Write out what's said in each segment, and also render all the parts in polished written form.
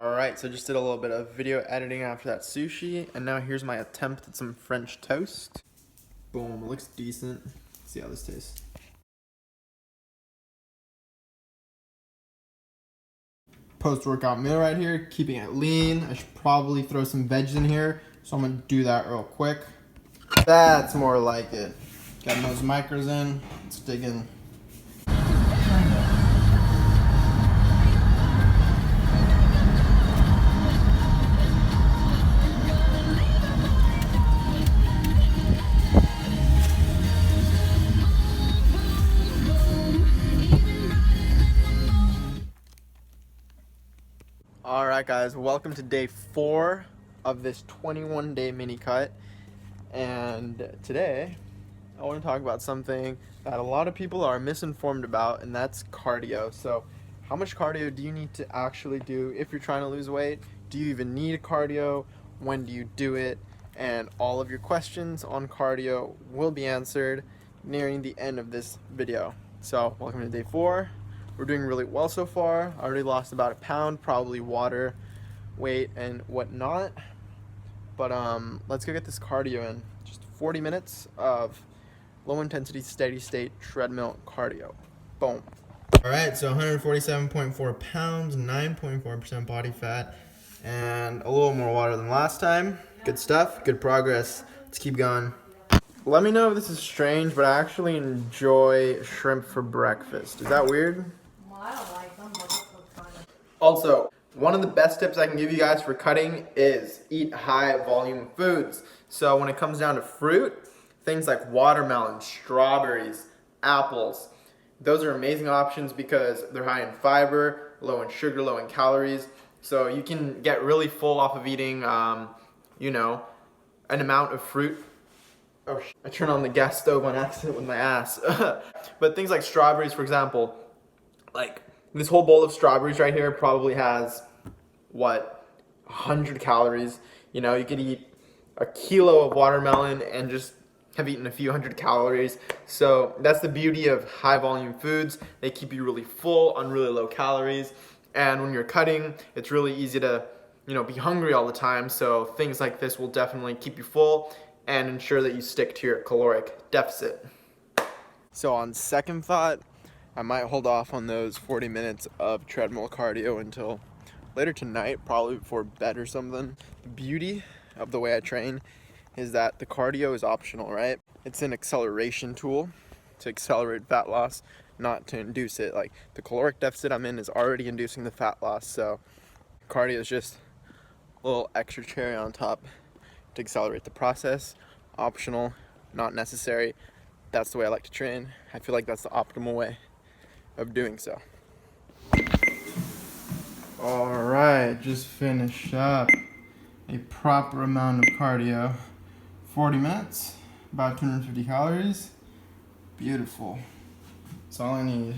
Alright, so just did a little bit of video editing after that sushi, and now here's my attempt at some French toast. Boom, it looks decent. Let's see how this tastes. Post-workout meal right here, keeping it lean. I should probably throw some veggies in here, so I'm gonna do that real quick. That's more like it. Got those micros in, let's dig in. Alright guys, welcome to day 4 of this 21-day mini cut. And today, I want to talk about something that a lot of people are misinformed about, and that's cardio. So, how much cardio do you need to actually do if you're trying to lose weight? Do you even need cardio? When do you do it? And all of your questions on cardio will be answered nearing the end of this video. So, welcome to day 4. We're doing really well so far. I already lost about a pound, probably water, weight, and whatnot. But let's go get this cardio in. Just 40 minutes of low intensity, steady state treadmill cardio. Boom. All right, so 147.4 pounds, 9.4% body fat, and a little more water than last time. Good stuff, good progress. Let's keep going. Let me know if this is strange, but I actually enjoy shrimp for breakfast. Is that weird? I don't like them, but that's what's fun. Also, one of the best tips I can give you guys for cutting is eat high volume foods. So when it comes down to fruit, things like watermelon, strawberries, apples, those are amazing options because they're high in fiber, low in sugar, low in calories. So you can get really full off of eating, an amount of fruit. Oh, I turned on the gas stove on accident with my ass. But things like strawberries, for example, like this whole bowl of strawberries right here probably has 100 calories. You know, you could eat a kilo of watermelon and just have eaten a few hundred calories. So that's the beauty of high volume foods. They keep you really full on really low calories. And when you're cutting, it's really easy to, be hungry all the time. So things like this will definitely keep you full and ensure that you stick to your caloric deficit. So on second thought, I might hold off on those 40 minutes of treadmill cardio until later tonight, probably before bed or something. The beauty of the way I train is that the cardio is optional, right? It's an acceleration tool to accelerate fat loss, not to induce it. Like the caloric deficit I'm in is already inducing the fat loss, so cardio is just a little extra cherry on top to accelerate the process. Optional, not necessary. That's the way I like to train. I feel like that's the optimal way of doing so. All right, just finished up a proper amount of cardio. 40 minutes, about 250 calories. Beautiful. That's all I need.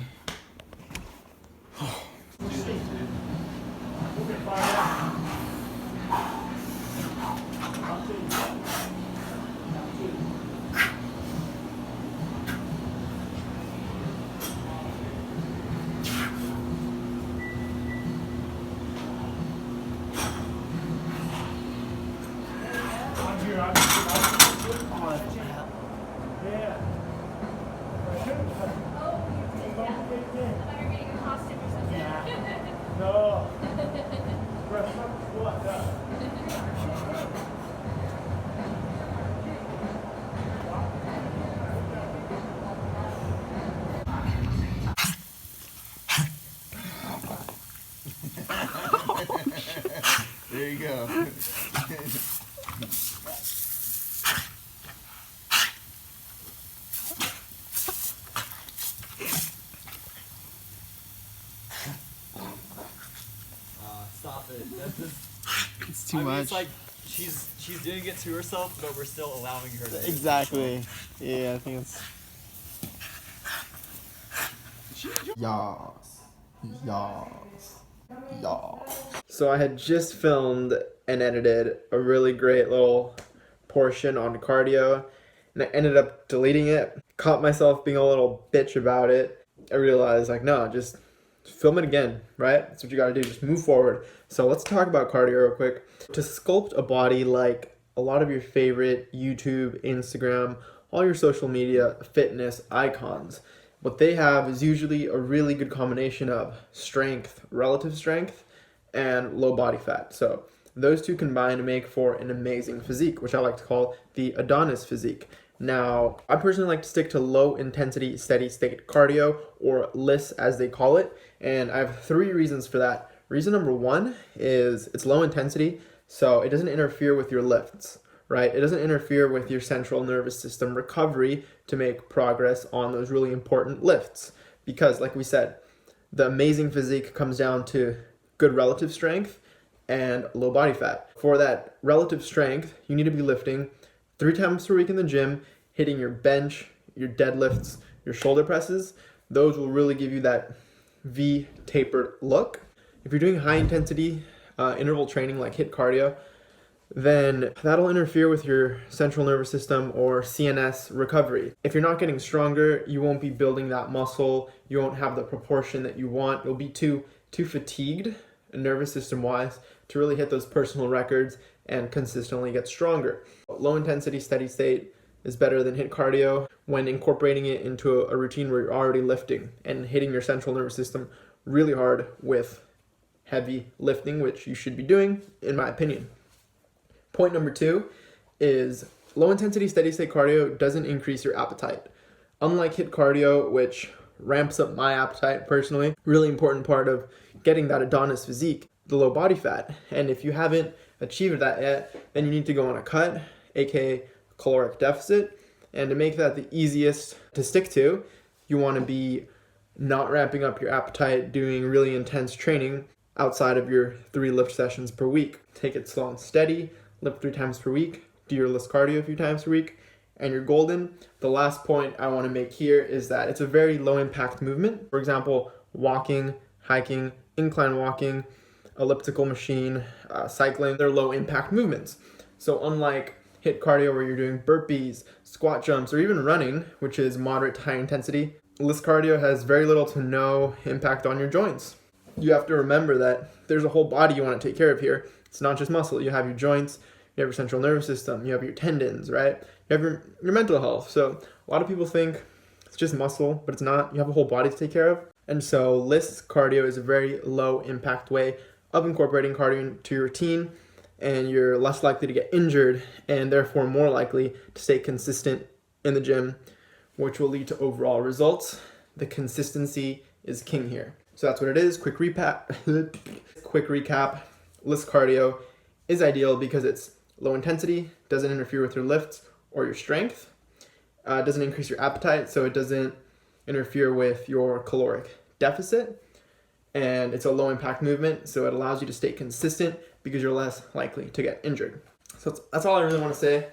There you go. Stop it. That's just, It's too much. It's like she's doing it to herself, but we're still allowing her to do it. Exactly. Yeah, I think it's. Yas. So I had just filmed and edited a really great little portion on cardio, and I ended up deleting it. Caught myself being a little bitch about it. I realized, no, just film it again, right? That's what you got to do. Just move forward. So let's talk about cardio real quick. To sculpt a body like a lot of your favorite YouTube, Instagram, all your social media fitness icons, what they have is usually a really good combination of strength, relative strength, and low body fat. So those two combine to make for an amazing physique, which I like to call the Adonis physique. Now, I personally like to stick to low intensity, steady state cardio, or LISS as they call it. And I have 3 reasons for that. Reason number 1 is it's low intensity, so it doesn't interfere with your lifts, right? It doesn't interfere with your central nervous system recovery to make progress on those really important lifts. Because, like we said, the amazing physique comes down to good relative strength and low body fat. For that relative strength, you need to be lifting 3 times per week in the gym, hitting your bench, your deadlifts, your shoulder presses. Those will really give you that V tapered look. If you're doing high intensity interval training like HIIT cardio, then that'll interfere with your central nervous system or CNS recovery. If you're not getting stronger, you won't be building that muscle. You won't have the proportion that you want. You'll be too fatigued nervous system wise to really hit those personal records and consistently get stronger. Low intensity steady state is better than HIIT cardio when incorporating it into a routine where you're already lifting and hitting your central nervous system really hard with heavy lifting, which you should be doing, in my opinion. Point number 2 is low intensity steady state cardio doesn't increase your appetite. Unlike HIIT cardio, which ramps up my appetite personally, really important part of getting that Adonis physique, the low body fat. And if you haven't achieved that yet, then you need to go on a cut, aka caloric deficit. And to make that the easiest to stick to, you want to be not ramping up your appetite, doing really intense training outside of your 3 lift sessions per week. Take it slow and steady, lift 3 times per week, do your LISS cardio a few times per week, and you're golden. The last point I want to make here is that it's a very low impact movement. For example, walking, hiking, incline walking, elliptical machine, cycling, they're low impact movements. So unlike HIIT cardio where you're doing burpees, squat jumps, or even running, which is moderate to high intensity, LISS cardio has very little to no impact on your joints. You have to remember that there's a whole body you want to take care of here. It's not just muscle. You have your joints, you have your central nervous system, you have your tendons, right? You have your mental health. So a lot of people think it's just muscle, but it's not. You have a whole body to take care of. And so LISS cardio is a very low impact way of incorporating cardio into your routine, and you're less likely to get injured and therefore more likely to stay consistent in the gym, which will lead to overall results. The consistency is king here. So that's what it is. Quick recap. LISS cardio is ideal because it's low intensity, doesn't interfere with your lifts or your strength, doesn't increase your appetite, so it doesn't interfere with your caloric deficit, and it's a low impact movement, so it allows you to stay consistent because you're less likely to get injured. So that's all I really want to say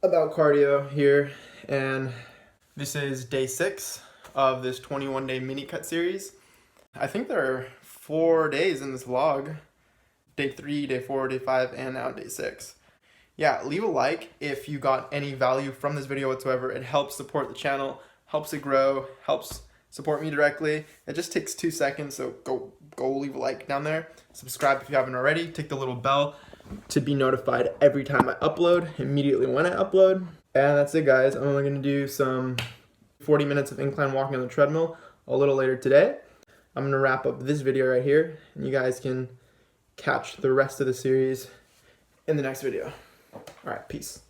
about cardio here, and this is day 6 of this 21-day mini cut series. I think there are 4 days in this vlog. Day 3, day 4, day 5, and now day 6. Yeah, leave a like if you got any value from this video whatsoever. It helps support the channel, helps it grow, helps support me directly. It just takes 2 seconds, so go leave a like down there. Subscribe if you haven't already. Tick the little bell to be notified every time I upload, immediately when I upload. And that's it, guys. I'm only going to do some 40 minutes of incline walking on the treadmill a little later today. I'm going to wrap up this video right here, and you guys can catch the rest of the series in the next video. All right, peace.